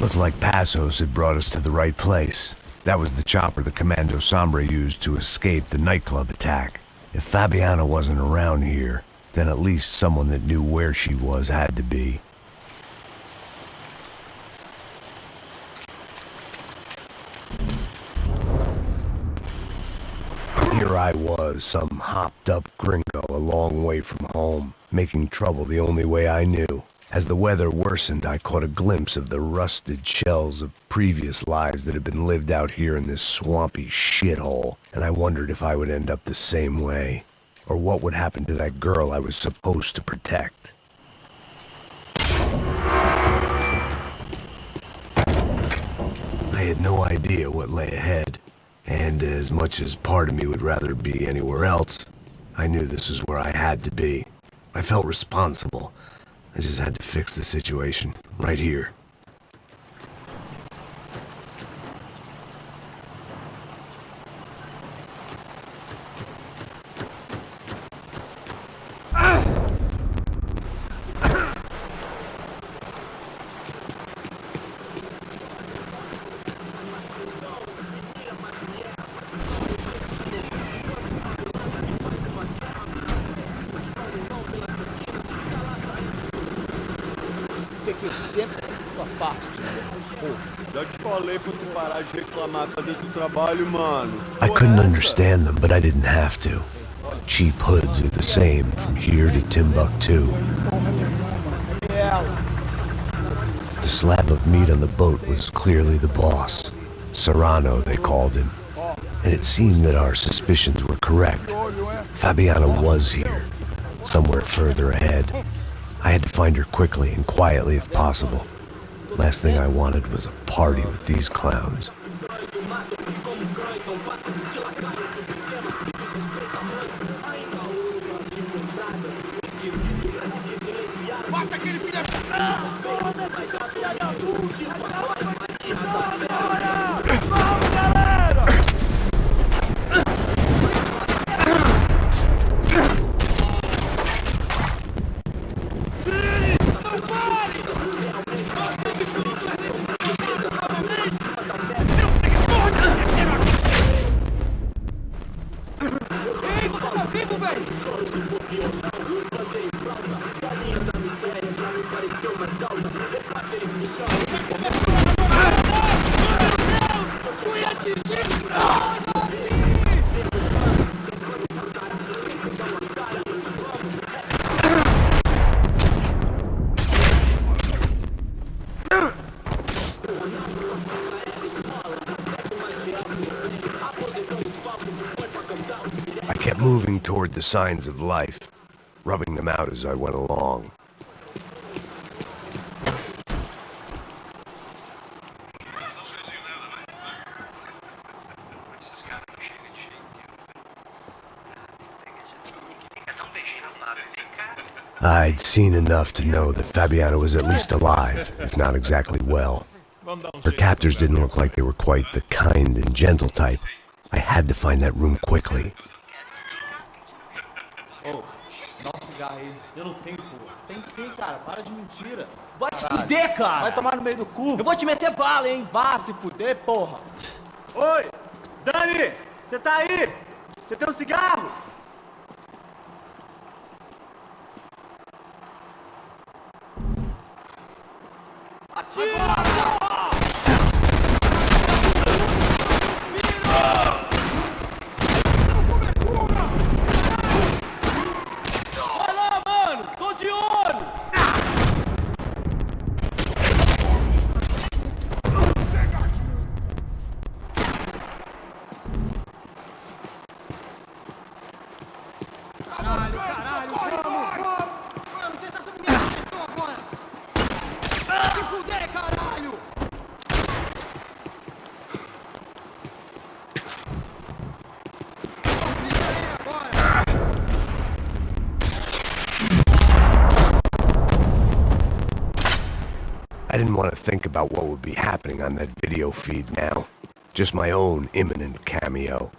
Looked like Passos had brought us to the right place. That was the chopper the Commando Sombre used to escape the nightclub attack. If Fabiana wasn't around here, then at least someone that knew where she was had to be. Here I was, some hopped-up gringo a long way from home, making trouble the only way I knew. As the weather worsened, I caught a glimpse of the rusted shells of previous lives that had been lived out here in this swampy shithole, and I wondered if I would end up the same way, or what would happen to that girl I was supposed to protect. I had no idea what lay ahead, and as much as part of me would rather be anywhere else, I knew this was where I had to be. I felt responsible. I just had to fix the situation, right here. Eu sempre tua parte de novo. Já te falei pra tu parar de reclamar, fazer teu trabalho, mano. I couldn't understand them, but I didn't have to. Cheap hoods are the same from here to Timbuktu. The slab of meat on the boat was clearly the boss. Serrano, they called him. And it seemed that our suspicions were correct. Fabiana was here, somewhere further ahead. I had to find her quickly and quietly if possible. Last thing I wanted was a party with these clowns. I kept moving toward the signs of life, rubbing them out as I went along. I'd seen enough to know that Fabiana was at least alive, if not exactly well. Her captors didn't look like they were quite the kind and gentle type. I had to find that room quickly. Oh, nossa cigarro aí. Eu não tenho, pô. Tem sim, cara. Para de mentira. Vai se fuder, cara. Vai tomar no meio do cu. Eu vou te meter bala, hein. Vá se fuder, porra. Oi, Dani, você tá aí? Você tem um cigarro? Atira! I didn't want to think about what would be happening on that video feed now. Just my own imminent cameo.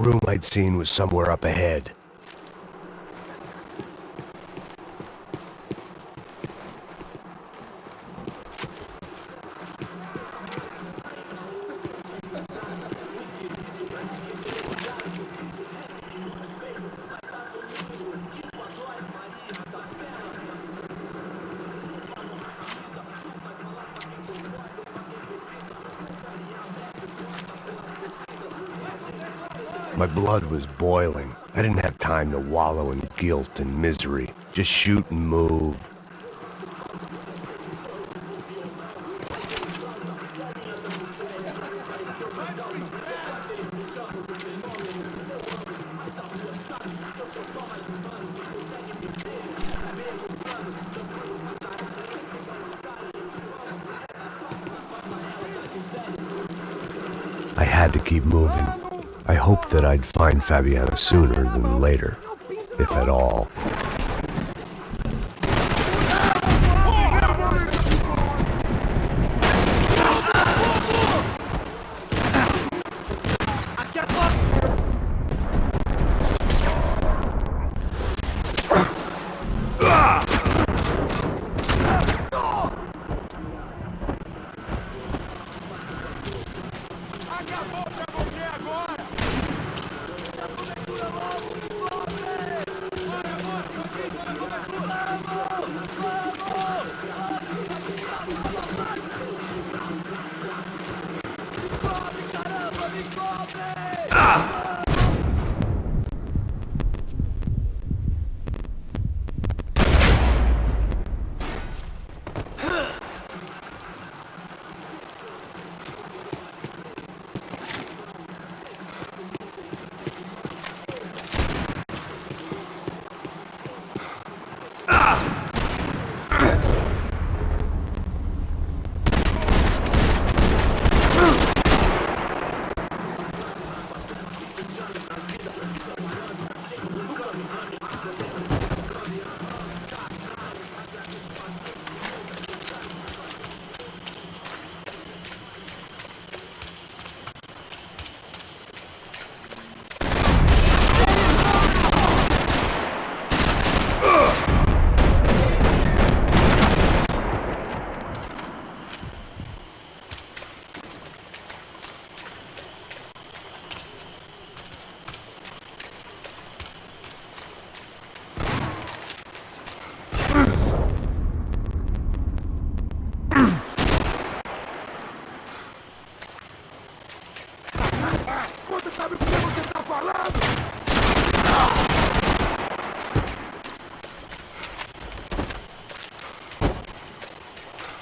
room I'd seen was somewhere up ahead. My blood was boiling. I didn't have time to wallow in guilt and misery. Just shoot and move. I had to keep moving. I hoped that I'd find Fabiana sooner than later, if at all.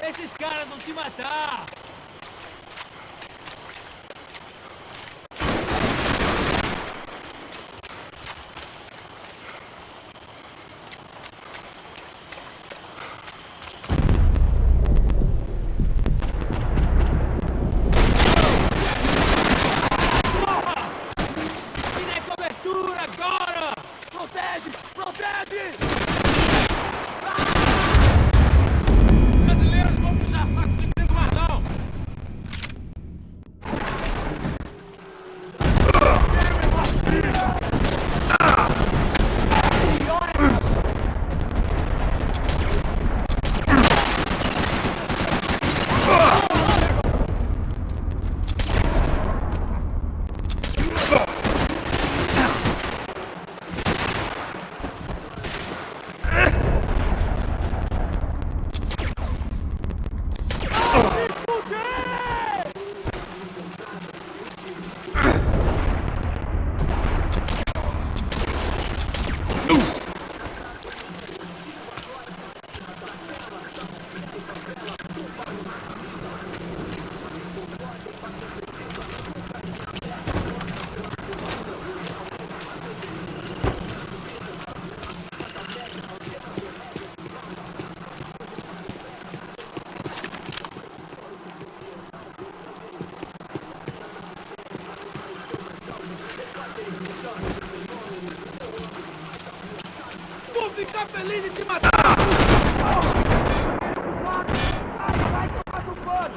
Esses caras vão te matar! ficar feliz em te matar! Vai que eu faço um pano!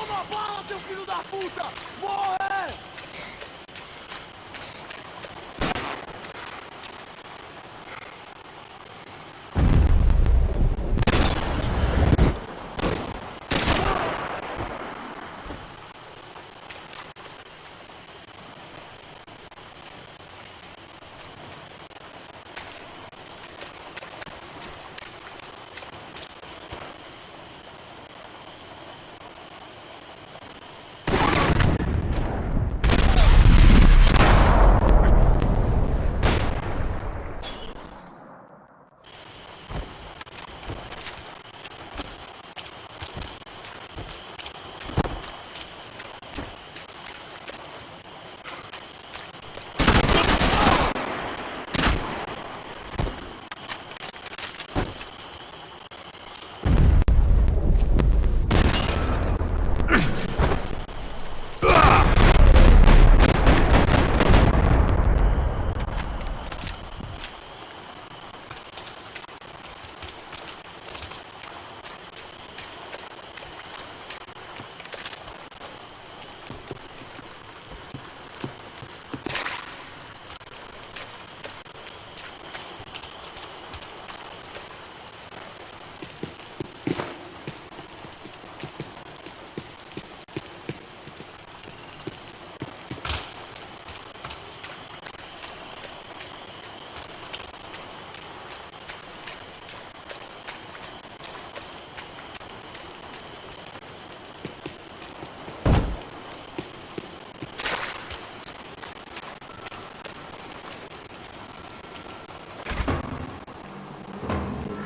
Toma bala, seu filho da puta! Morre!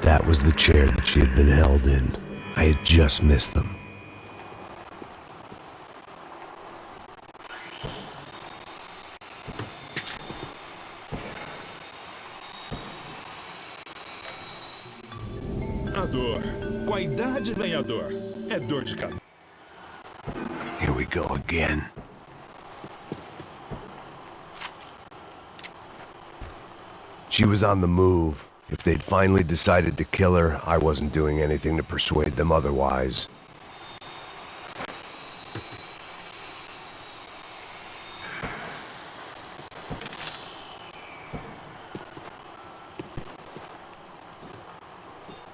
That was the chair that she had been held in. I had just missed them. A dor. Com a idade vem a dor. É dor de cabeça. Here we go again. She was on the move. If they'd finally decided to kill her, I wasn't doing anything to persuade them otherwise.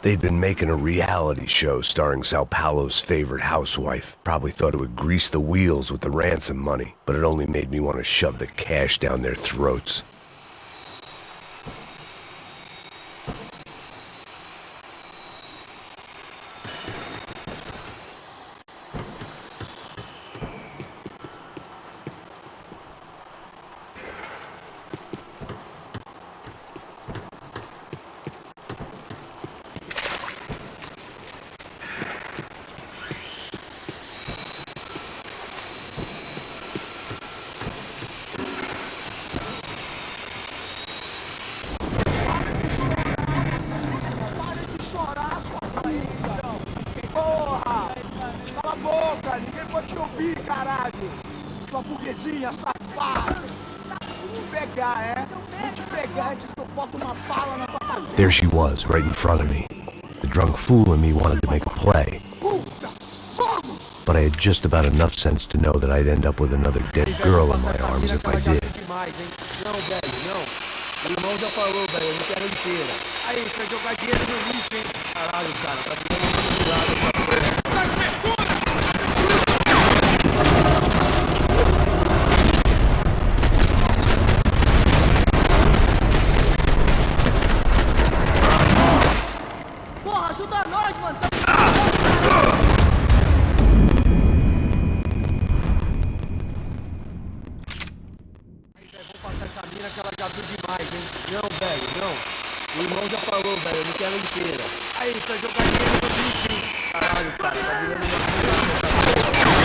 They'd been making a reality show starring Sao Paulo's favorite housewife. Probably thought it would grease the wheels with the ransom money, but it only made me want to shove the cash down their throats. Sua burguesinha safada! Vou te pegar, é? Vou te pegar antes que eu boto uma bala na tua cabeça! There she was, right in front of me. The drunk fool in me wanted to make a play. But I had just about enough sense to know that I'd end up with another dead girl in my arms if I did. Não, velho, não. O irmão já falou, velho, eu não quero inteira. Aí, você vai jogar dinheiro no lixo, hein? Caralho, cara, tá ficando misturado essa porra. Porra, ajuda nós, mano! Vou passar essa mina que ela já viu demais, hein? Não, velho, não. O irmão já falou, velho, eu não quero inteira. Aí, você vai jogar dinheiro no lixo, hein? Caralho, cara, tá virando uma misturada essa porra.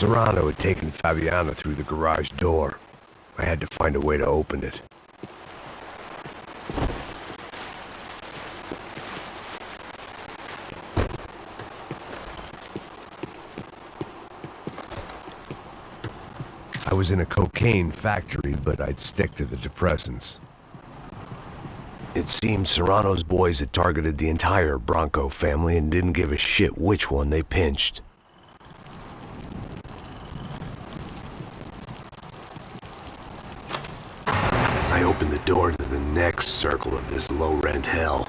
Serrano had taken Fabiana through the garage door. I had to find a way to open it. I was in a cocaine factory, but I'd stick to the depressants. It seemed Serrano's boys had targeted the entire Bronco family and didn't give a shit which one they pinched. I opened the door to the next circle of this low-rent hell.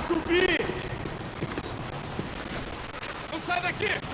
subir! Não sai daqui!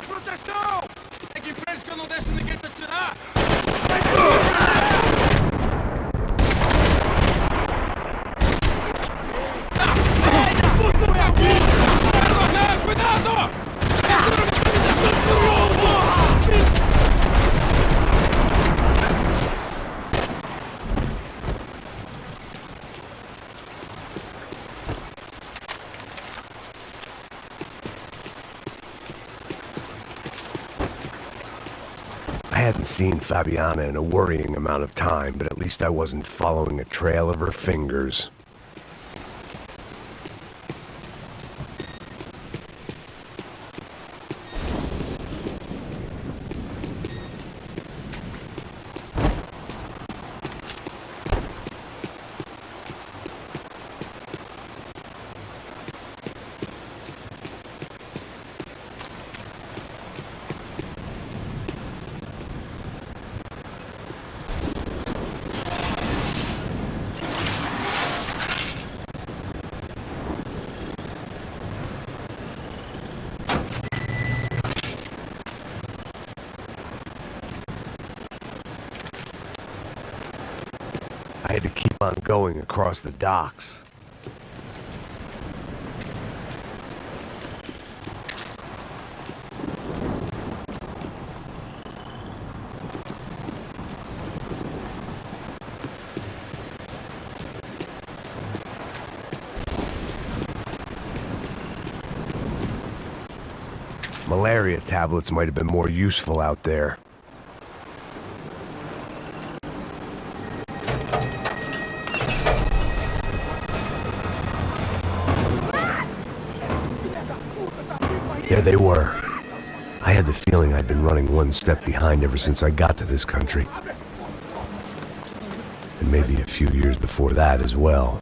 Proteção! Segue em frente que eu não deixo ninguém te atirar! hadn't seen Fabiana in a worrying amount of time, but at least I wasn't following a trail of her fingers. I had to keep on going across the docks. Malaria tablets might have been more useful out there. There they were. I had the feeling I'd been running one step behind ever since I got to this country. And maybe a few years before that as well.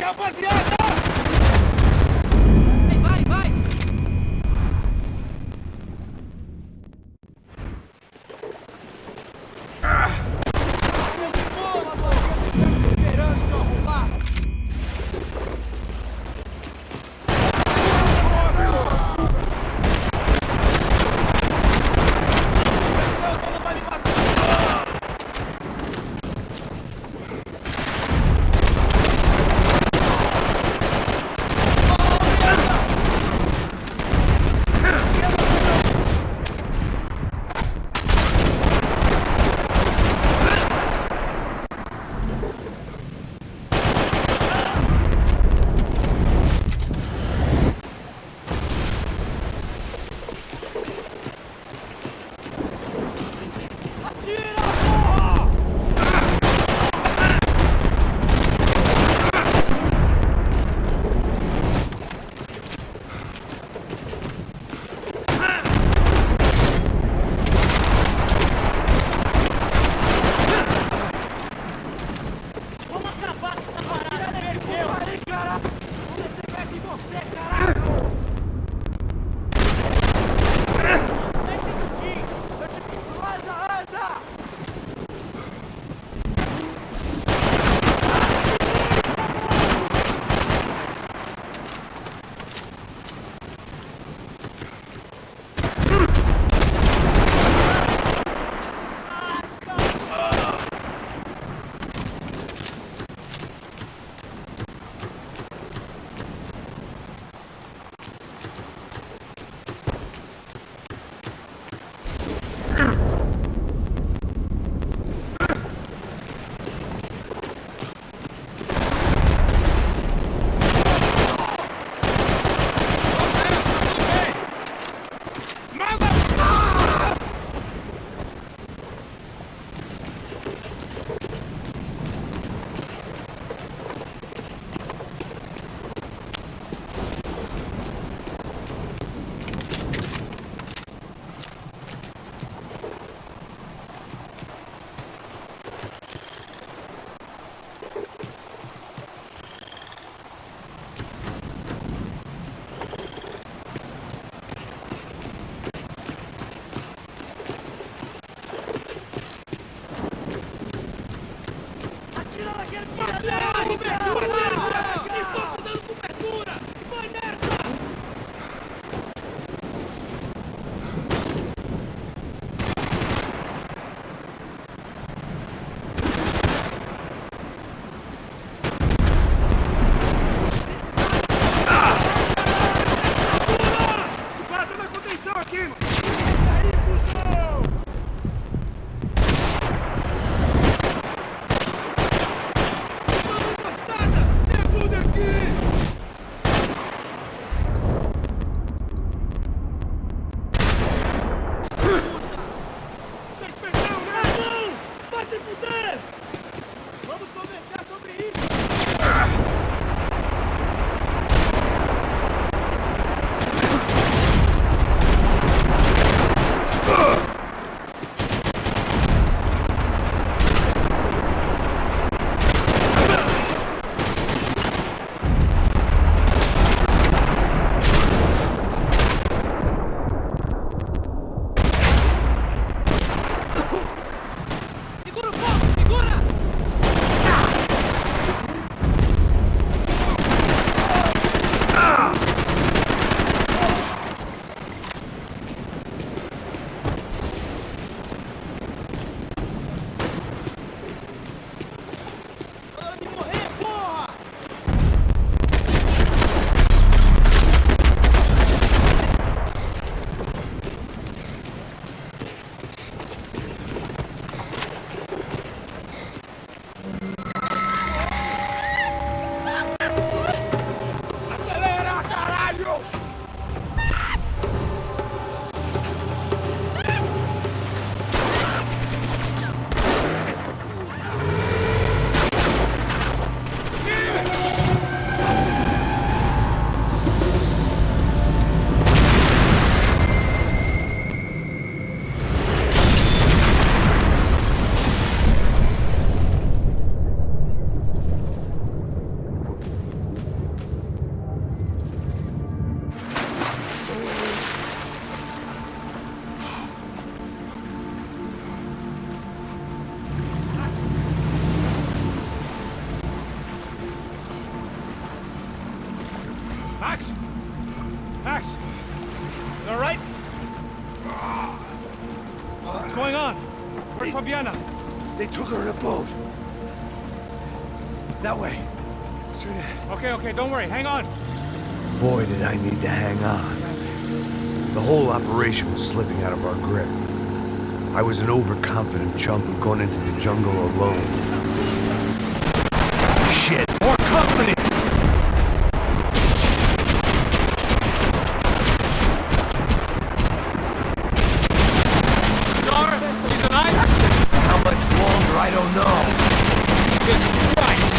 rapaziada! Vai, vai! Esperando, seu arrombado! Fabiana? They took her in a boat. That way. Straight ahead. Okay, don't worry. Hang on. Boy, did I need to hang on. The whole operation was slipping out of our grip. I was an overconfident chump who'd gone into the jungle alone. Shit, more company! Star, she's alive? How much longer, I don't know. Jesus Christ!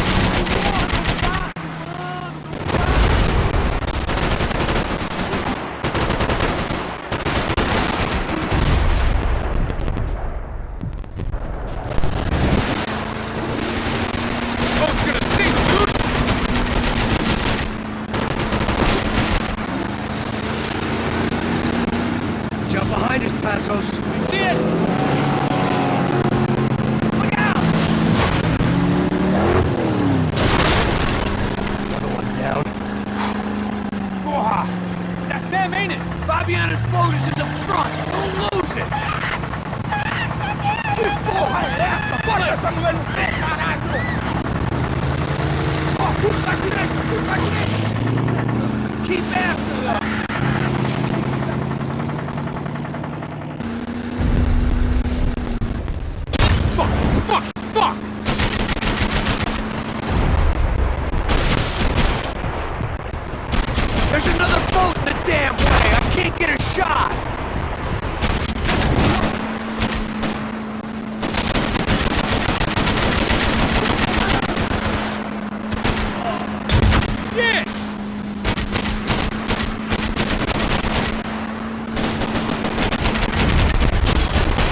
Fabiana's boat is in the front! Don't lose it! Que porra é essa? Bora essa mulher no pé, caralho! Ó, puxa à direita! Keep after them! Fuck! There's another boat in the damn way! I can't get a shot! Shit!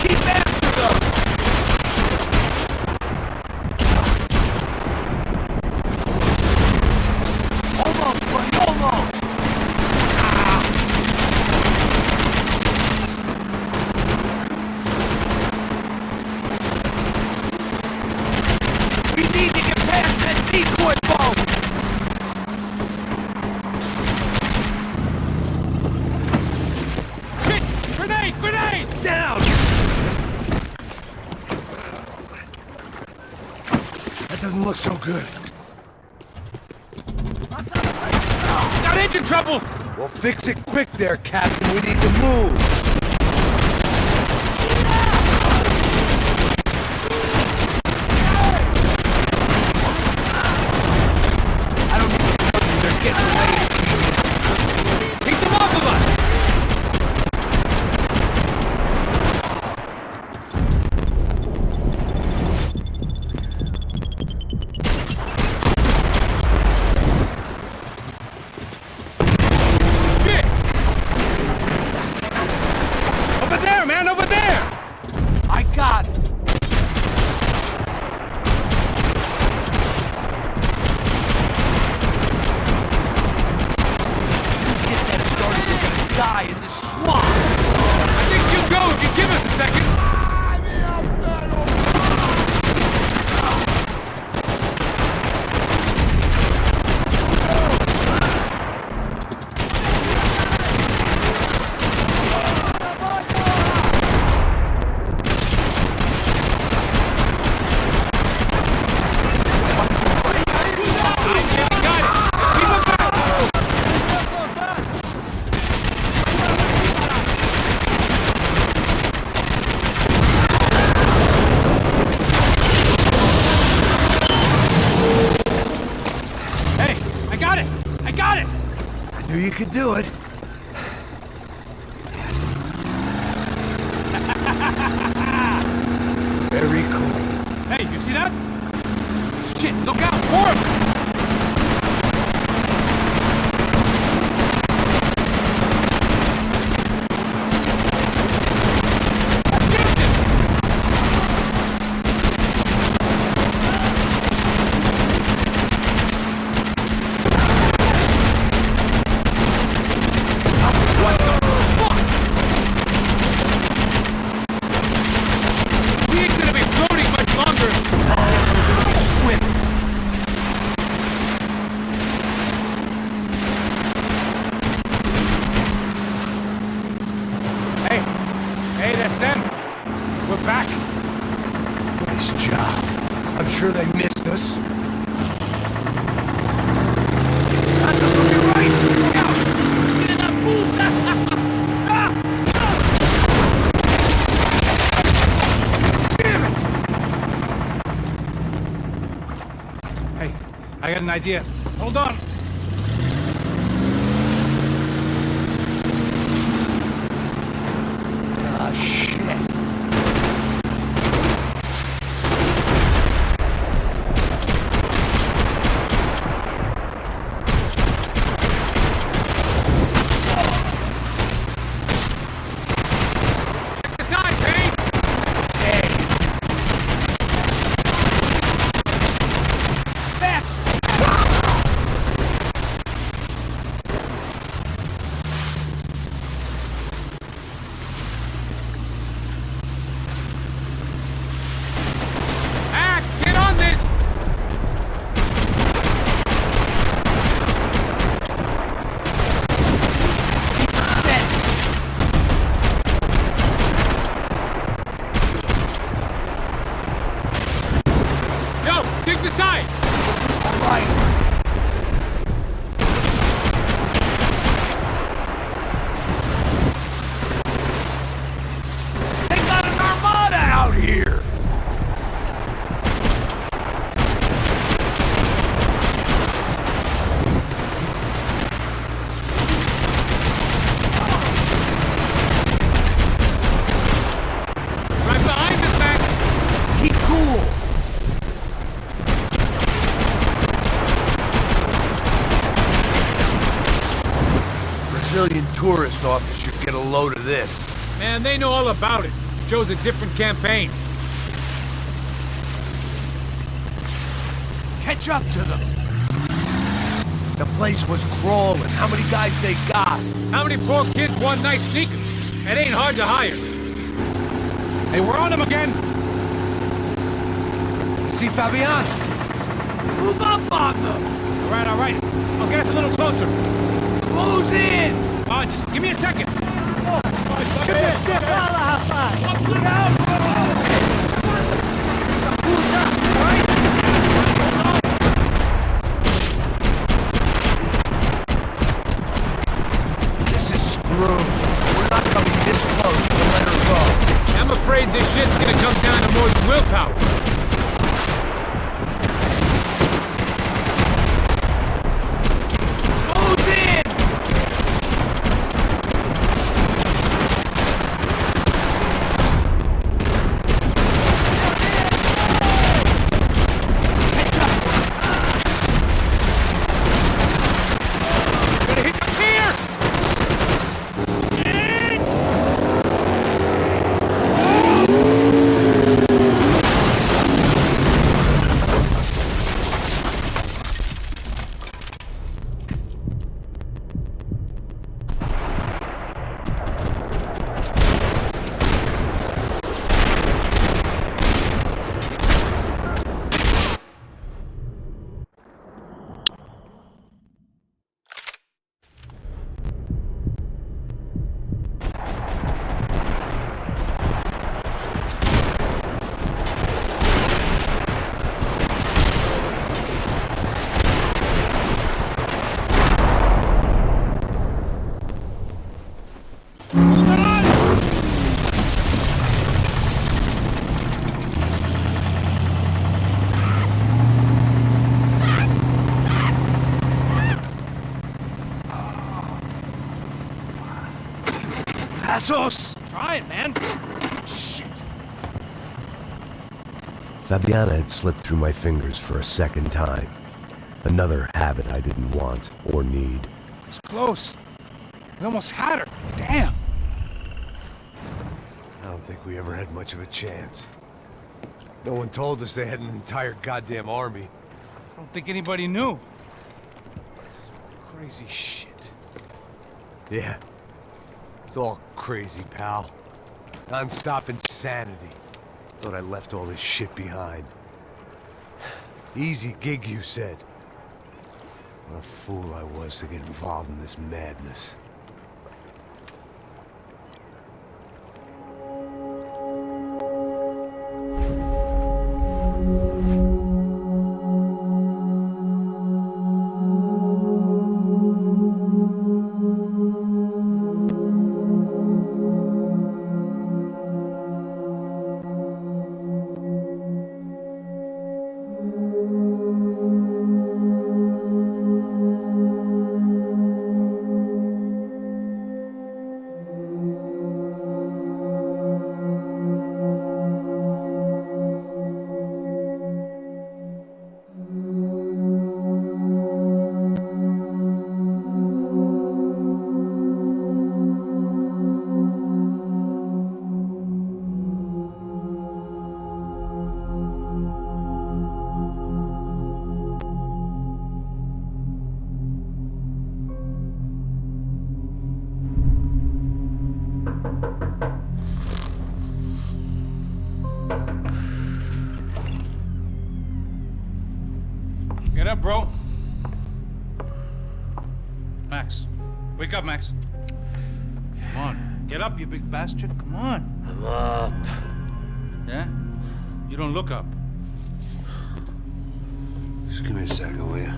Keep after them! Almost, buddy, almost! We need to get past that decoy boat! Shit! Grenade! Down! That doesn't look so good. Got engine trouble! Well, fix it quick there, Captain. We need to move. I don't need to tell you, they're getting away. Take them off of us! Shit! Over there, man, over there! I got it. Get that started, we're gonna die in this swamp. I think she'll go if you give us a second. Knew you could do it. Very cool. Hey, you see that? Shit, look out! More of them! sure they missed us. Hey, I got an idea. Hold on. Ah, shit. Check this out, Payne! Axe, get on this! Yo, dig the side! They got an armada out here! Right behind us, Max! Keep cool! Brazilian tourist office should get a load of this. Man, they know all about it. Shows a different campaign. Catch up to them. The place was crawling. How many guys they got? How many poor kids want nice sneakers? It ain't hard to hire. Hey, we're on them again. See Fabian? Move up on them! All right. I'll get us a little closer. Close in! Just give me a second. This is screwed. We're not coming this close to let her go. I'm afraid this shit's gonna come down to more than willpower. Close in! Gonna hit the pier! Passos! Trying, man. Shit. Fabiana had slipped through my fingers for a second time. Another habit I didn't want or need. It's close. We almost had her. Damn. I don't think we ever had much of a chance. No one told us they had an entire goddamn army. I don't think anybody knew. Crazy shit. Yeah. It's all crazy, pal. Non-stop insanity. Thought I left all this shit behind. Easy gig, you said. What a fool I was to get involved in this madness. Get up, bro. Max. Wake up, Max. Come on. Get up, you big bastard. Come on. I'm up. Yeah? You don't look up. Just give me a second, will you?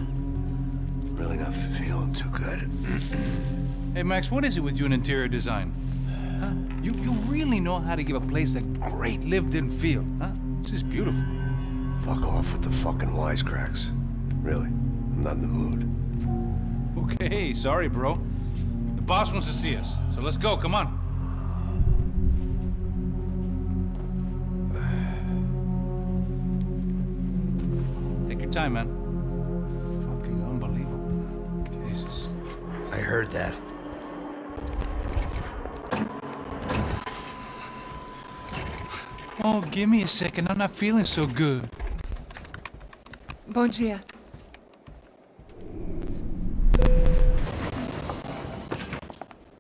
Really not feeling too good. Hey, Max, what is it with you in interior design? Huh? You really know how to give a place a great lived-in feel, huh? This is beautiful. Fuck off with the fucking wisecracks. Really, I'm not in the mood. Okay, sorry, bro. The boss wants to see us, so let's go, come on. Take your time, man. Fucking unbelievable. Jesus. I heard that. Oh, give me a second. I'm not feeling so good. Bom dia.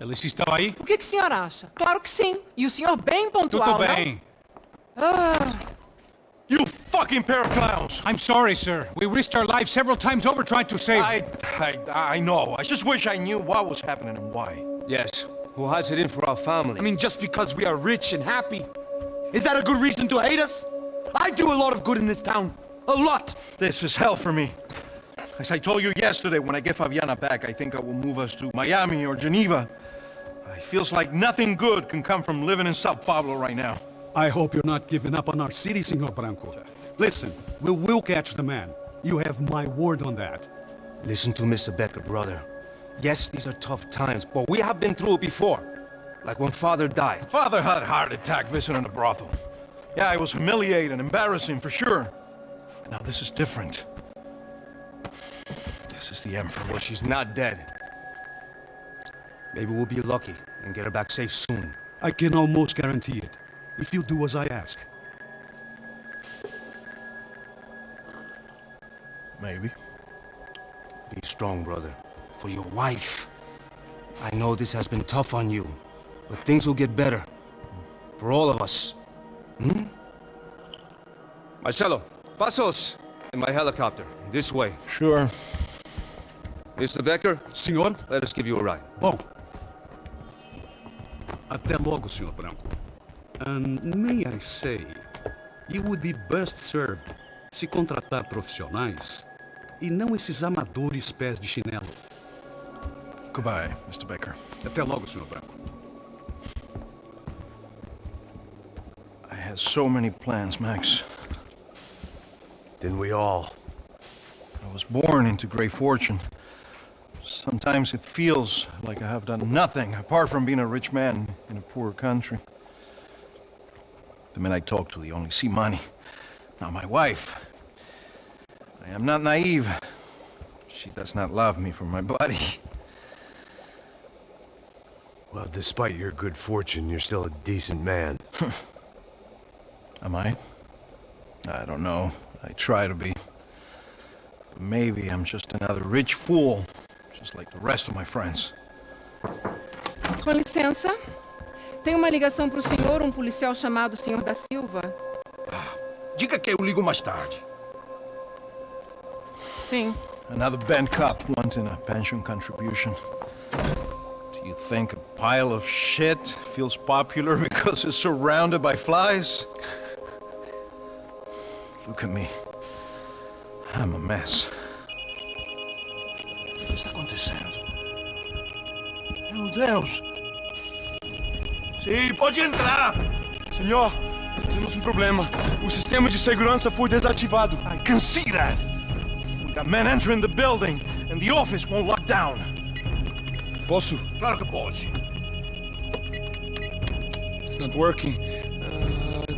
Ela estava aí? O que o senhor acha? Claro que sim. E o senhor bem pontual, Tudo bem. You fucking pair of clowns! I'm sorry, sir. We risked our lives several times over trying to save... I know. I just wish I knew what was happening and why. Yes. Who has it in for our family? I mean, just because we are rich and happy. Is that a good reason to hate us? I do a lot of good in this town. A lot! This is hell for me. As I told you yesterday, when I get Fabiana back, I think I will move us to Miami or Geneva. It feels like nothing good can come from living in Sao Paulo right now. I hope you're not giving up on our city, Senor Branco. Listen, we will catch the man. You have my word on that. Listen to Mr. Becker, brother. Yes, these are tough times, but we have been through it before. Like when Father died. Father had a heart attack visiting a brothel. Yeah, it was humiliating, embarrassing, for sure. Now this is different. This is the Emperor. Well, she's not dead. Maybe we'll be lucky and get her back safe soon. I can almost guarantee it, if you do as I ask. Maybe. Be strong, brother. For your wife. I know this has been tough on you, but things will get better. For all of us. Hmm? Marcelo, pasos in my helicopter. This way. Sure. Mr. Becker? Senhor? Let us give you a ride. Bom. Até logo, Senhor Branco. And may I say, you would be best served se contratar profissionais e não esses amadores pés de chinelo. Goodbye, Mr. Baker. Até logo, Senhor Branco. I had so many plans, Max. Didn't we all? I was born into great fortune. Sometimes it feels like I have done nothing apart from being a rich man in a poor country. The men I talk to, they only see money. Now my wife, I am not naive. She does not love me for my body. Well, despite your good fortune, you're still a decent man. Am I? I don't know. I try to be. But maybe I'm just another rich fool, just like the rest of my friends. Com licença. Tem uma ligação pro senhor, um policial chamado Senhor da Silva. Diga que eu ligo mais tarde. Sim. Another bent cop wanting a pension contribution. Do you think a pile of shit feels popular because it's surrounded by flies? Look at me. I'm a mess. O que está acontecendo? Meu Deus! Sim, pode entrar! Senhor, temos um problema. O sistema de segurança foi desativado. I can see that! We got men entering the building, and the office won't lock down. Posso? Claro que pode. It's not working.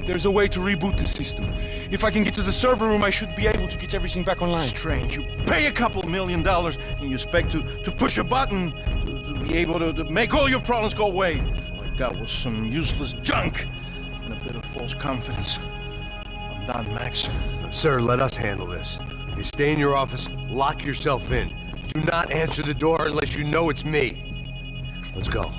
There's a way to reboot the system. If I can get to the server room, I should be able to get everything back online. Strange. You pay a couple $1 million, and you expect to push a button to be able to make all your problems go away. All I got was some useless junk and a bit of false confidence. I'm done, Max. Sir, let us handle this. You stay in your office, lock yourself in. Do not answer the door unless you know it's me. Let's go.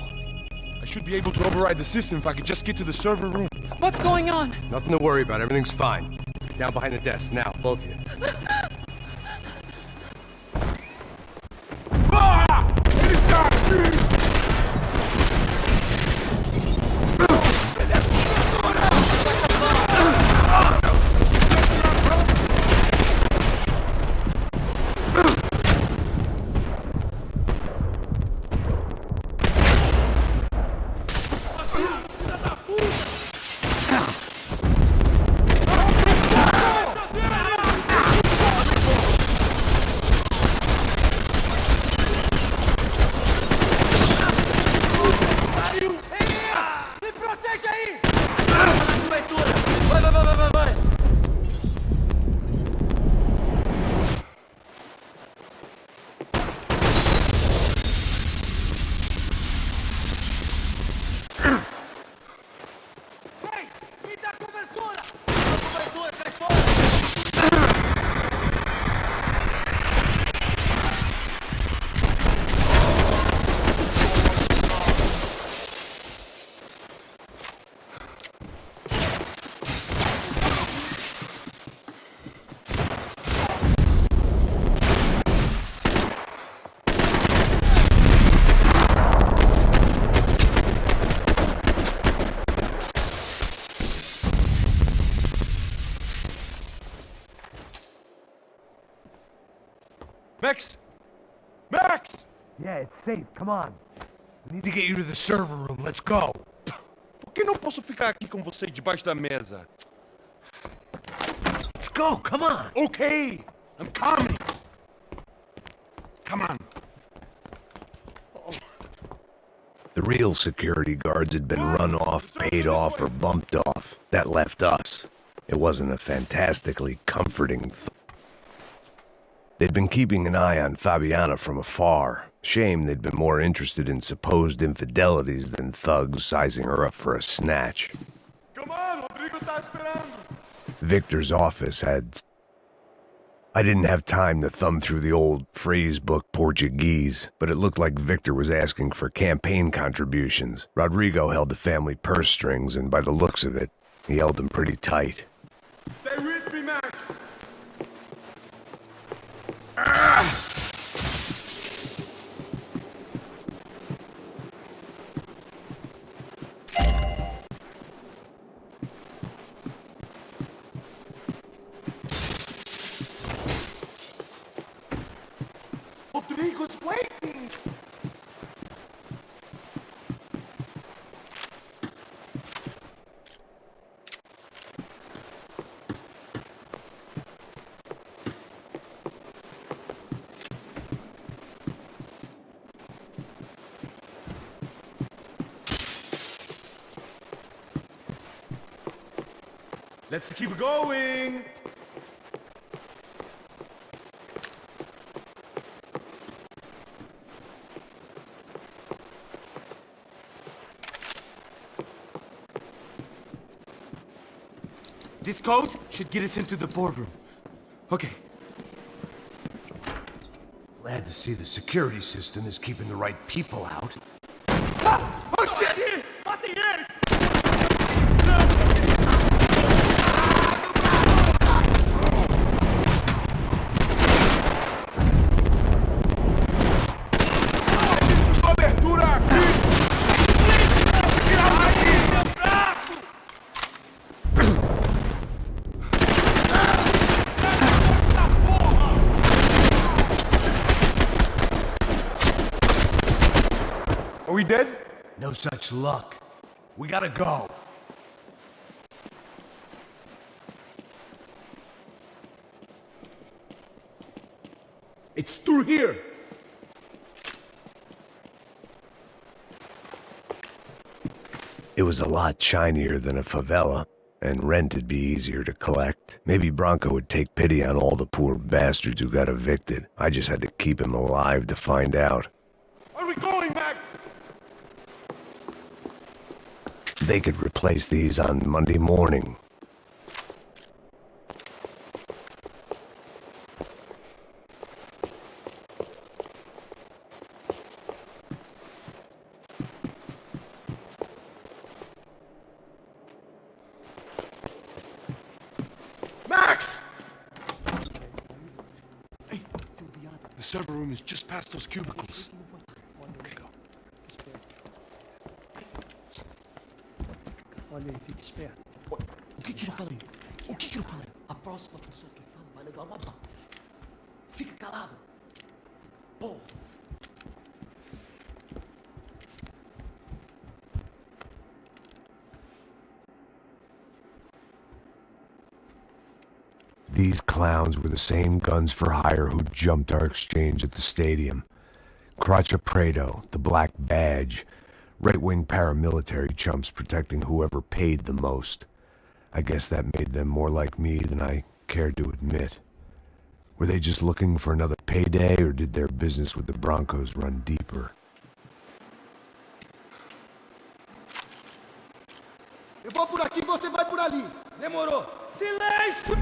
I should be able to override the system if I could just get to the server room. What's going on? Nothing to worry about. Everything's fine. Down behind the desk. Now, both of you. Max! Max! Yeah, it's safe. Come on. We need to get you to the server room. Let's go. Por que não posso ficar aqui com você debaixo da mesa? Let's go. Come on. Okay, I'm coming. Come on. The real security guards had been run off, paid off, or bumped off. That left us. It wasn't a fantastically comforting They'd been keeping an eye on Fabiana from afar. Shame they'd been more interested in supposed infidelities than thugs sizing her up for a snatch. Come on, Rodrigo tá esperando. Victor's office had... I didn't have time to thumb through the old phrase book Portuguese, but it looked like Victor was asking for campaign contributions. Rodrigo held the family purse strings, and by the looks of it, he held them pretty tight. Stay with me, Max. Rodrigo's waiting! Let's keep going. This code should get us into the boardroom. Okay. Glad to see the security system is keeping the right people out. Ah! Oh shit! Matem eles! Cobertura aqui! Aí, meu braço! Are we dead? No such luck. We gotta go. It's through here. It was a lot shinier than a favela, and rent'd be easier to collect. Maybe Bronco would take pity on all the poor bastards who got evicted. I just had to keep him alive to find out. Where are we going, Max? They could replace these on Monday morning. Max! Hey, the server room is just past those cubicles. Olha aí, fica esperto. O que eu falei? O que eu falei? A próxima pessoa que fala vai levar uma bala. Fica calado. Pô. These clowns were the same guns for hire who jumped our exchange at the stadium. Crotcha Prado, the black badge, right-wing paramilitary chumps protecting whoever paid the most. I guess that made them more like me than I cared to admit. Were they just looking for another payday, or did their business with the Broncos run deeper? Eu vou por aqui, você vai por ali. Demorou. Silêncio!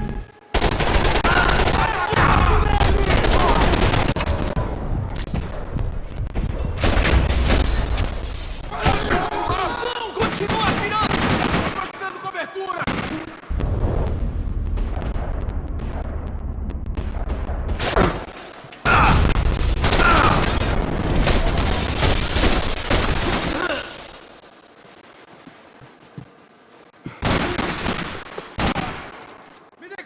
Continua atirando! Tô precisando de cobertura! Me dê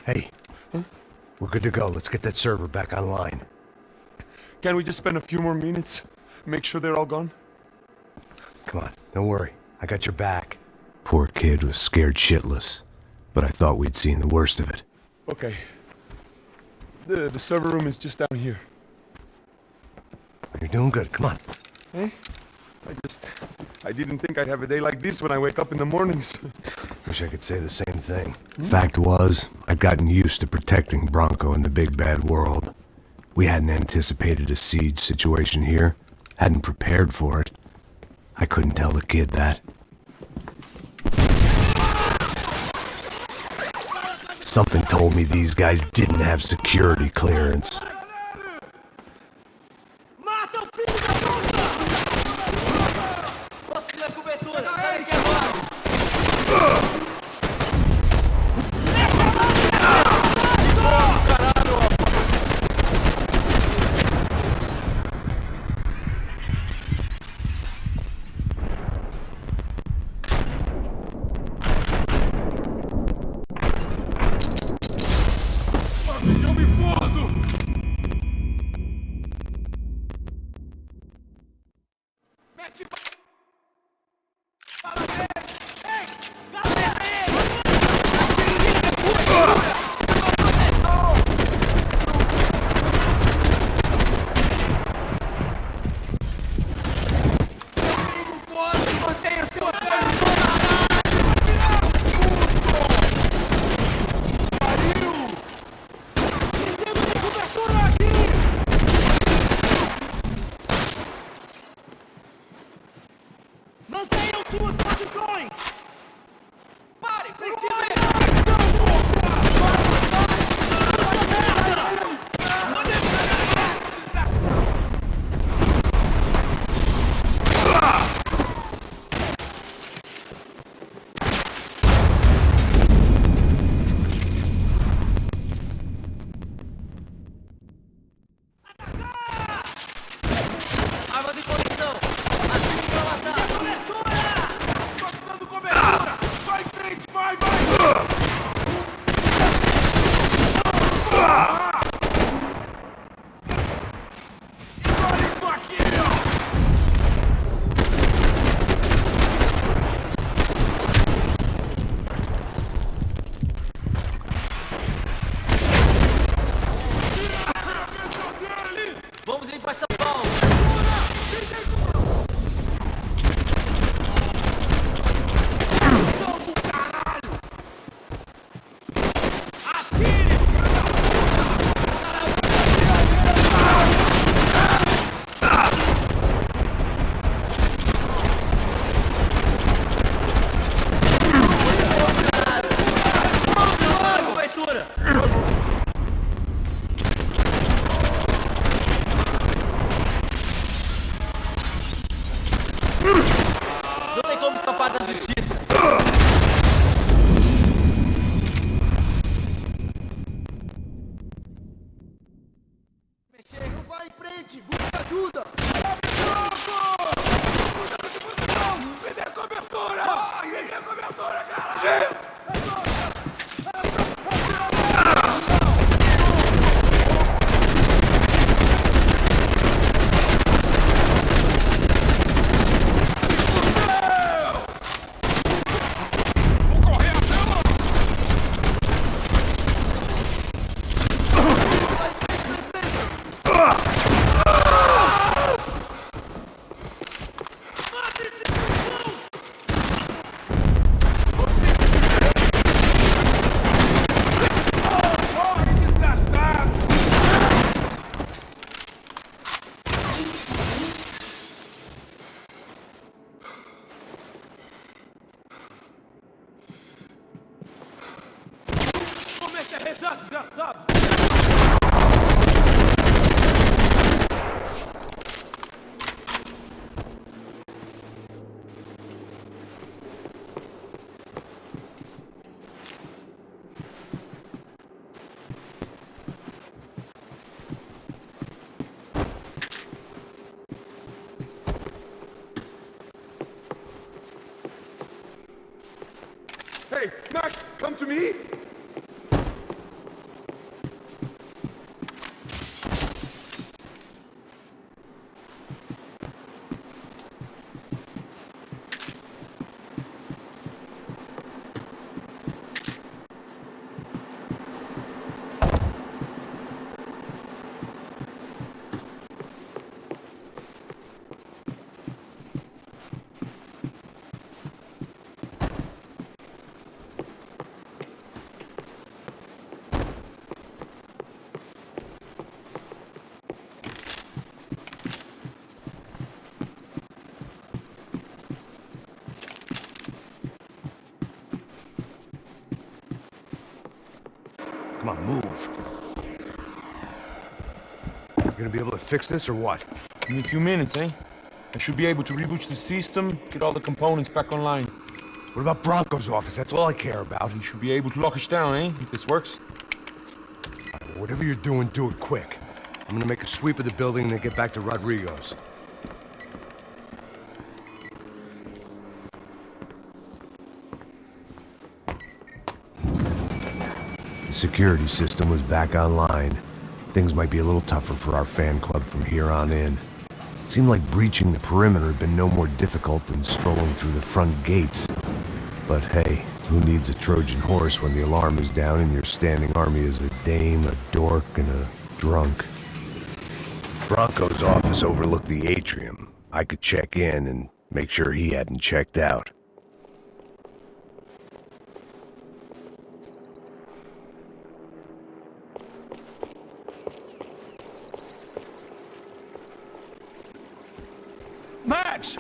Hey, we're good to go. Let's get that server back online. Can we just spend a few more minutes? Make sure they're all gone? Come on, don't worry. I got your back. Poor kid was scared shitless, but I thought we'd seen the worst of it. Okay. The server room is just down here. You're doing good. Come on. Hey? I didn't think I'd have a day like this when I wake up in the mornings. Wish I could say the same thing. Fact was, I'd gotten used to protecting Bronco in the big bad world. We hadn't anticipated a siege situation here, hadn't prepared for it. I couldn't tell the kid that. Something told me these guys didn't have security clearance. Hey, Max, come to me! Come on, move. You gonna be able to fix this or what? In a few minutes, eh? I should be able to reboot the system, get all the components back online. What about Bronco's office? That's all I care about. You should be able to lock us down, eh? If this works. Whatever you're doing, do it quick. I'm gonna make a sweep of the building and then get back to Rodrigo's. The security system was back online. Things might be a little tougher for our fan club from here on in. Seemed like breaching the perimeter had been no more difficult than strolling through the front gates. But hey, who needs a Trojan horse when the alarm is down and your standing army is a dame, a dork, and a drunk? Bronco's office overlooked the atrium. I could check in and make sure he hadn't checked out. Max!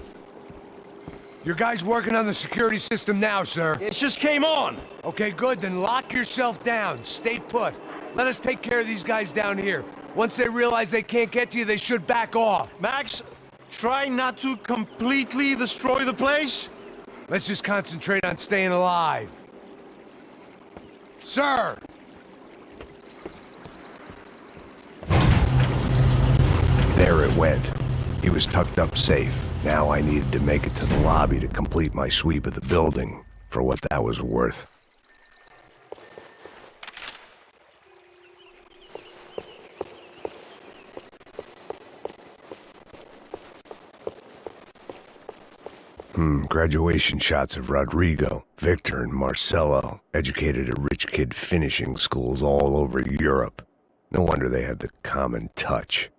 Your guys working on the security system now, sir. It just came on. Okay, good. Then lock yourself down. Stay put. Let us take care of these guys down here. Once they realize they can't get to you, they should back off. Max, try not to completely destroy the place. Let's just concentrate on staying alive. Sir! There it went. He was tucked up safe. Now I needed to make it to the lobby to complete my sweep of the building, for what that was worth. Graduation shots of Rodrigo, Victor, and Marcelo, educated at rich kid finishing schools all over Europe. No wonder they had the common touch.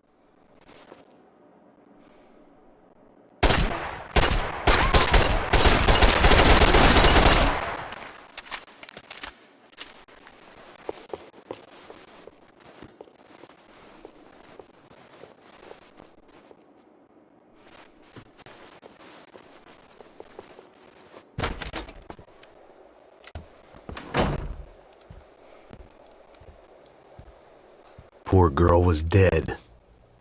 Poor girl was dead.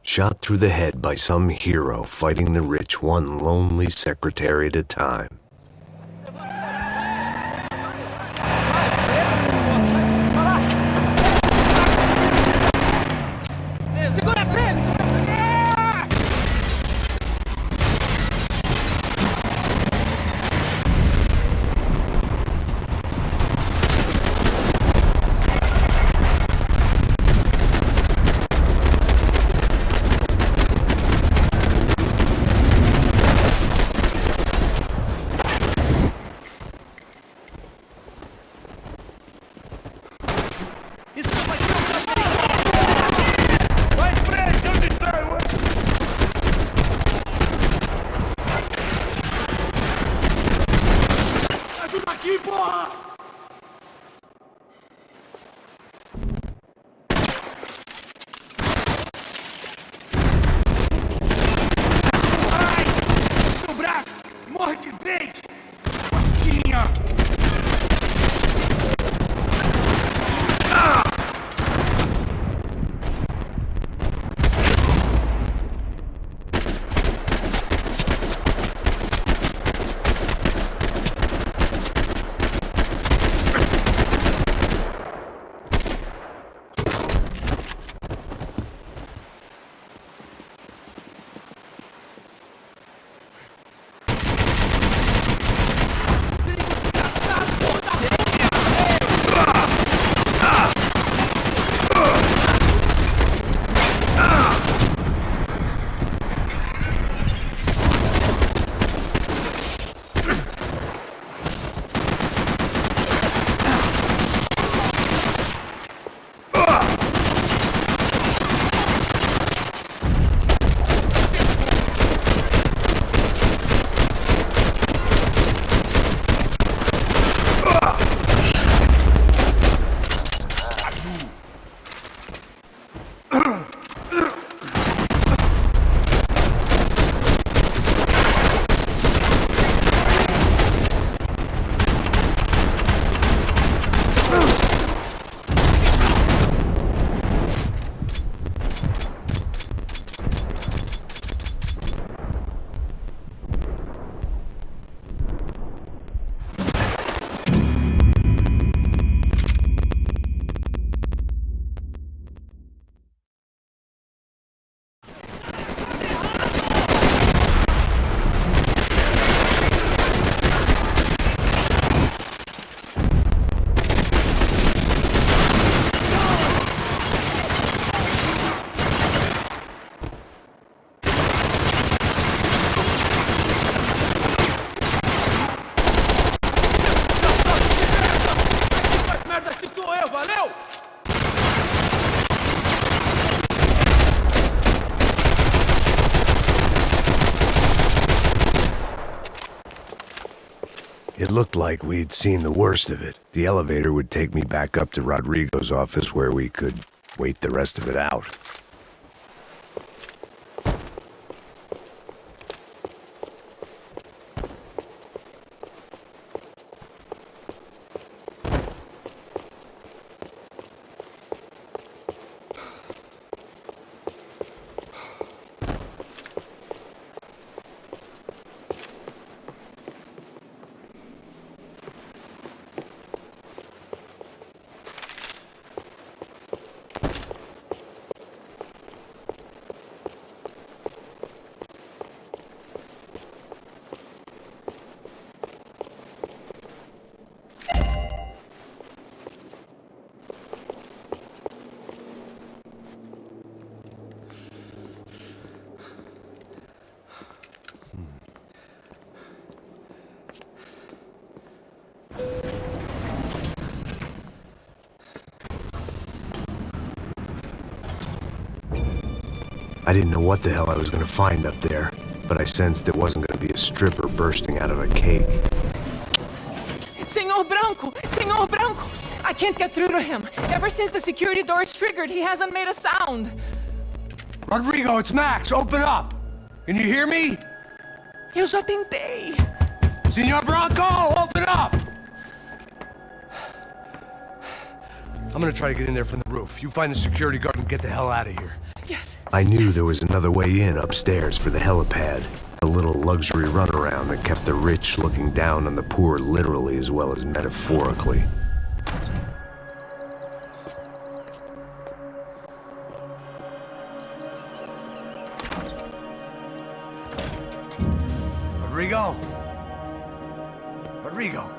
Shot through the head by some hero fighting the rich one lonely secretary at a time. It looked like we'd seen the worst of it. The elevator would take me back up to Rodrigo's office where we could wait the rest of it out. I didn't know what the hell I was going to find up there, but I sensed it wasn't going to be a stripper bursting out of a cake. Senor Branco! I can't get through to him. Ever since the security door is triggered, he hasn't made a sound. Rodrigo, it's Max. Open up. Can you hear me? Eu já tentei. Senor Branco, open up! I'm gonna try to get in there from the roof. You find the security guard and get the hell out of here. Yes. I knew there was another way in upstairs for the helipad. A little luxury runaround that kept the rich looking down on the poor literally as well as metaphorically. Rodrigo! Rodrigo!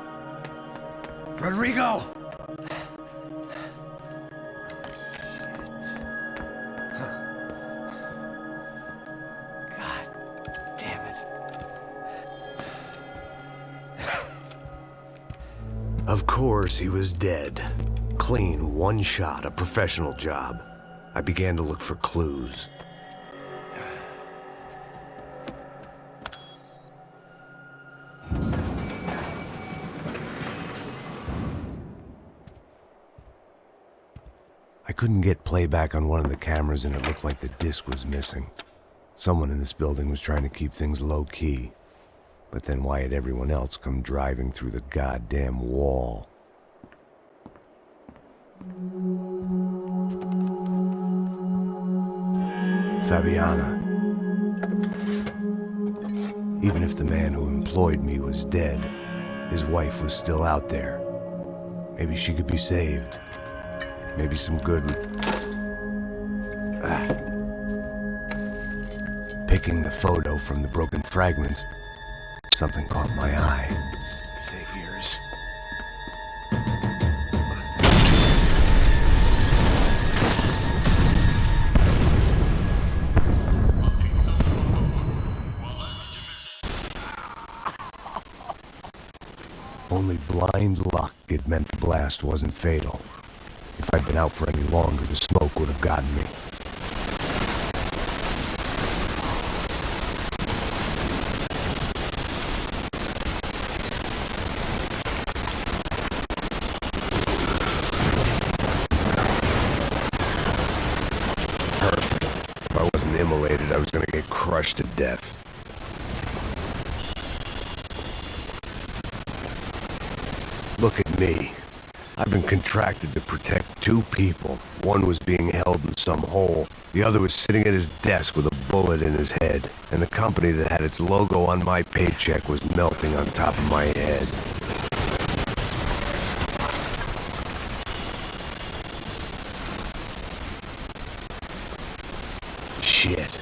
Rodrigo! Of course, he was dead. Clean, one shot, a professional job. I began to look for clues. I couldn't get playback on one of the cameras and it looked like the disc was missing. Someone in this building was trying to keep things low-key. But then why had everyone else come driving through the goddamn wall? Fabiana. Even if the man who employed me was dead, his wife was still out there. Maybe she could be saved. Maybe some good would... Picking the photo from the broken fragments, something caught my eye. Figures. Only blind luck it meant the blast wasn't fatal. If I'd been out for any longer, the smoke would have gotten me. Immolated, I was gonna get crushed to death. Look at me. I've been contracted to protect two people. One was being held in some hole. The other was sitting at his desk with a bullet in his head. And the company that had its logo on my paycheck was melting on top of my head. Shit.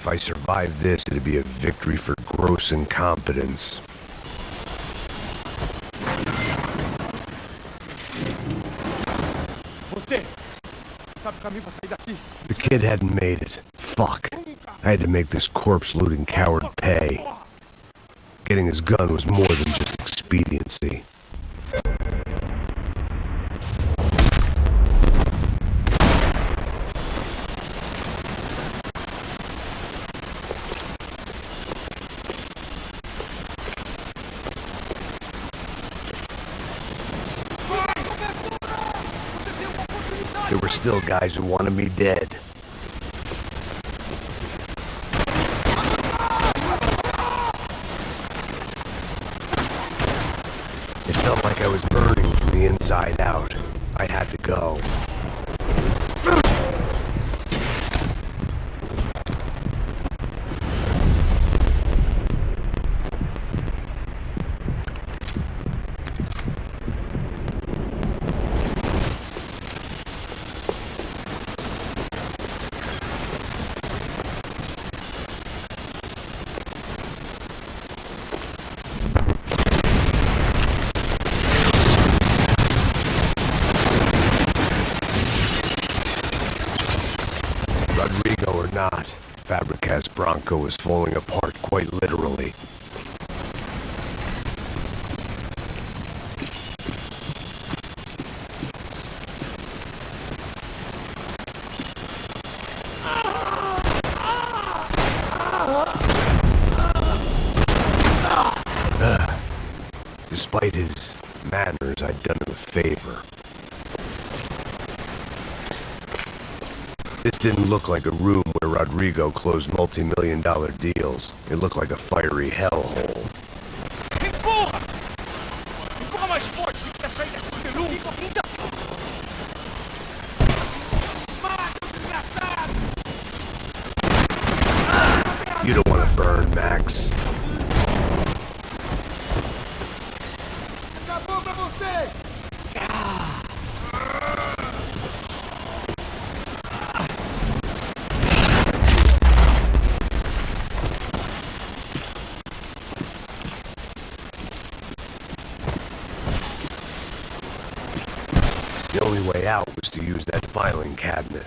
If I survived this, it'd be a victory for gross incompetence. The kid hadn't made it. Fuck. I had to make this corpse-looting coward pay. Getting his gun was more than just expediency. There were still guys who wanted me dead. It felt like I was burning from the inside out. I had to go. Not. Fabricas Bronco was falling apart quite literally. Despite his manners, I'd done him a favor. This didn't look like a room where Rodrigo closed multi-million-dollar deals. It looked like a fiery hellhole. Empurra! Empurra mais forte, se quiser sair dessa espelunca! You don't want to burn, Max. Acabou pra você! The only way out was to use that filing cabinet.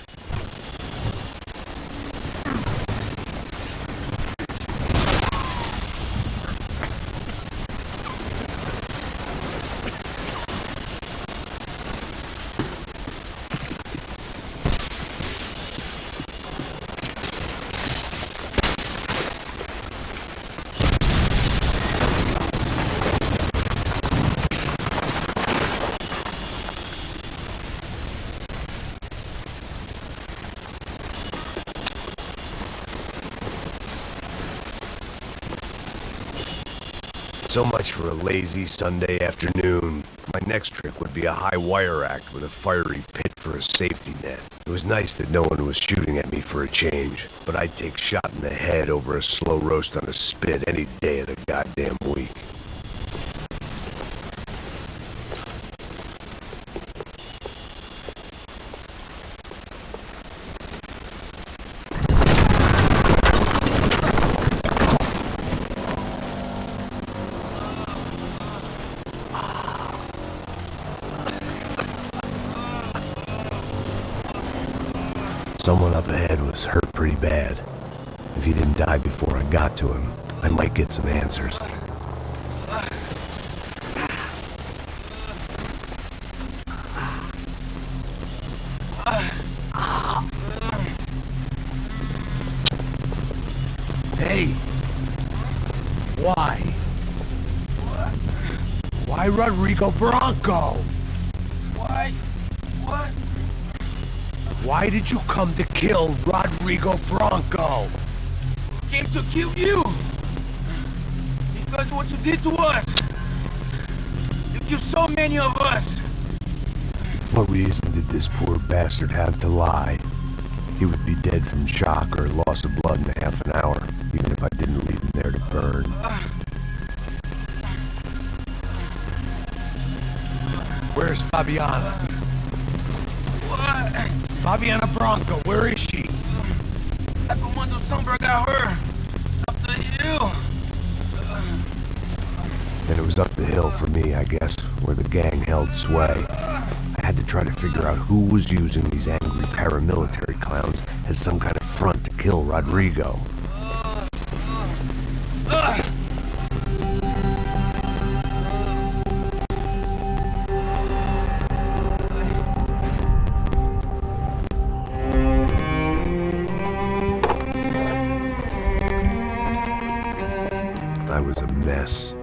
So much for a lazy Sunday afternoon. My next trick would be a high wire act with a fiery pit for a safety net. It was nice that no one was shooting at me for a change, but I'd take shot in the head over a slow roast on a spit any day of the goddamn week. Someone up ahead was hurt pretty bad. If he didn't die before I got to him, I might get some answers. Hey! Why? Why Rodrigo Bronco? Why? What? Why did you come to kill Rodrigo Bronco? Came to kill you! Because what you did to us! You killed so many of us! What reason did this poor bastard have to lie? He would be dead from shock or loss of blood in half an hour, even if I didn't leave him there to burn. Where's Fabiana? What? Fabiana Bronco, where is she? A Comando Sombra got her! After you! And it was up the hill for me, I guess, where the gang held sway. I had to try to figure out who was using these angry paramilitary clowns as some kind of front to kill Rodrigo. I was a mess.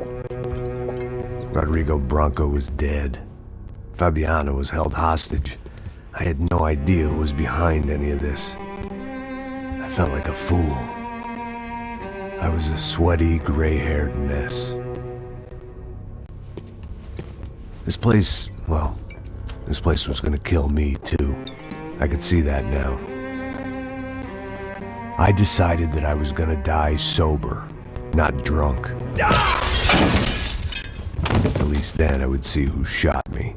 Rodrigo Bronco was dead. Fabiana was held hostage. I had no idea who was behind any of this. I felt like a fool. I was a sweaty, gray-haired mess. This place, well, this place was gonna kill me, too. I could see that now. I decided that I was gonna die sober, not drunk. At least then I would see who shot me.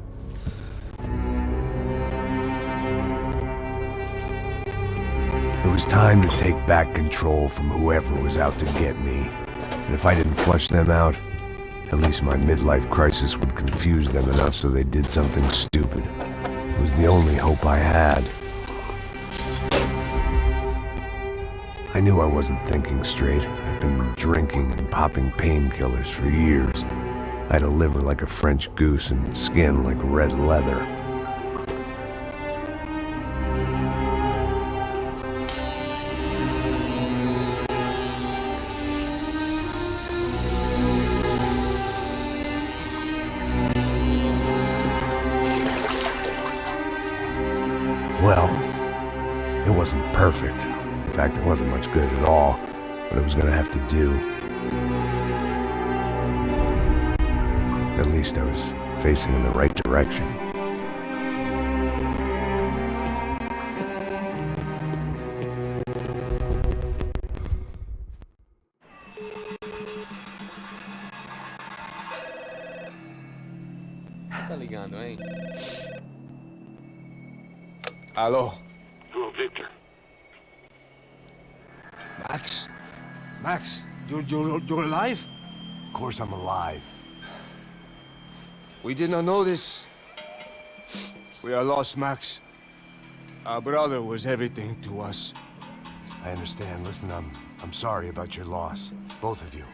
It was time to take back control from whoever was out to get me. And if I didn't flush them out, at least my midlife crisis would confuse them enough so they did something stupid. It was the only hope I had. I knew I wasn't thinking straight. I'd been drinking and popping painkillers for years. I had a liver like a French goose and skin like red leather. Well, it wasn't perfect. In fact, it wasn't much good at all, but it was gonna have to do. At least I was facing in the right direction. Tá ligando, hein? Alô? Hello, Victor. Max? Max, you're alive? Of course I'm alive. We did not know this. We are lost, Max. Our brother was everything to us. I understand. Listen, I'm sorry about your loss. Both of you.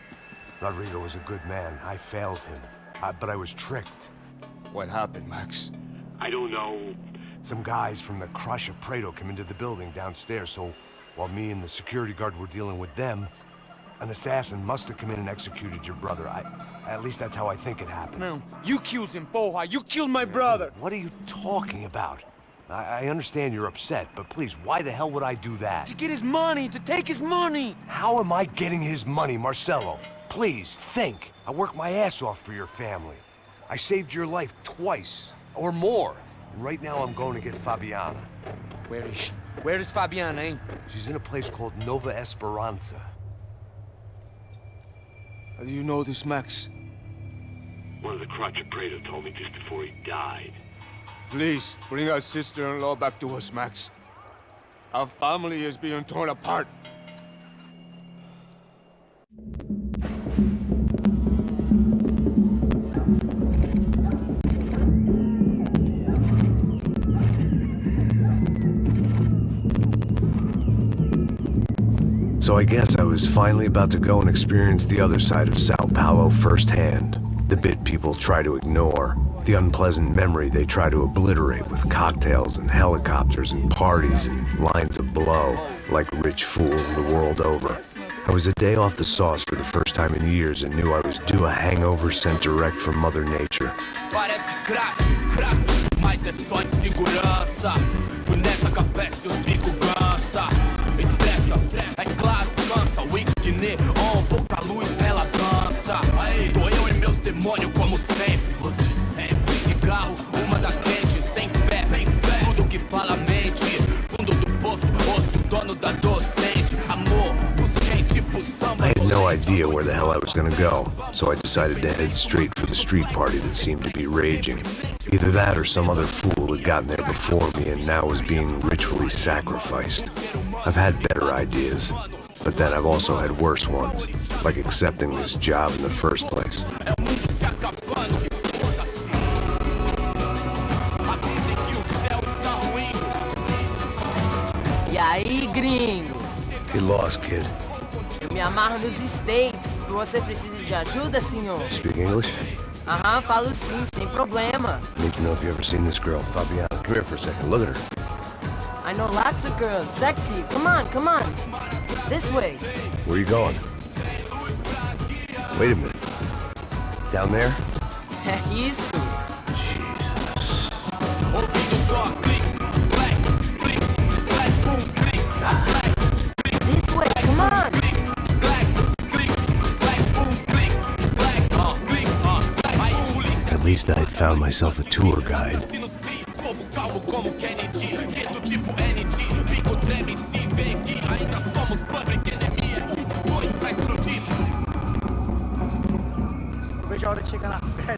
Rodrigo was a good man. I failed him. But I was tricked. What happened, Max? I don't know. Some guys from the Crush of Prado came into the building downstairs, so while me and the security guard were dealing with them, an assassin must have come in and executed your brother. At least that's how I think it happened. No, you killed him, porra! You killed my brother! What are you talking about? I understand you're upset, but please, why the hell would I do that? To get his money, to take his money! How am I getting his money, Marcelo? Please, think. I worked my ass off for your family. I saved your life twice, or more. And right now I'm going to get Fabiana. Where is she? Where is Fabiana, eh? She's in a place called Nova Esperanza. How do you know this, Max? One of the Crotch of Prado told me just before he died. Please, bring our sister-in-law back to us, Max. Our family is being torn apart. So I guess I was finally about to go and experience the other side of Sao Paulo firsthand. The bit people try to ignore. The unpleasant memory they try to obliterate with cocktails and helicopters and parties and lines of blow, like rich fools the world over. I was a day off the sauce for the first time in years and knew I was due a hangover sent direct from Mother Nature. Parece crack, mas é só insegurança. Fui nessa capeste, os bico gansa. Estressa, é claro, cansa. Whisky neon, pouca luz, ela dança. Tô eu e meus demônios como sempre. Você sempre. Cigarro, uma da crente, sem fé. Tudo que fala mente. Fundo do poço, osso, dono da docente. Amor, busquei tipo samba. I had no idea where the hell I was gonna go, so I decided to head straight for the street party that seemed to be raging. Either that or some other fool had gotten there before me and now was being ritually sacrificed. I've had better ideas, but then I've also had worse ones, like accepting this job in the first place. E aí, gringo? Get lost, kid. Eu me amarro nos States. Você precisa de ajuda, senhor? Speak English? Aham, falo sim, sem problema. I need to know if you've ever seen this girl, Fabiana. Come here for a second. Look at her. I know lots of girls. Sexy. Come on, come on. This way. Where are you going? Wait a minute. Down there? É isso. Ouvindo só clique, found myself a tour guide. Povo calmo como Kennedy, gueto tipo ND, pico treme se vem aqui, ainda somos public enemy, 1, 2 pra explodir. Eu vejo a hora de chegar na festa.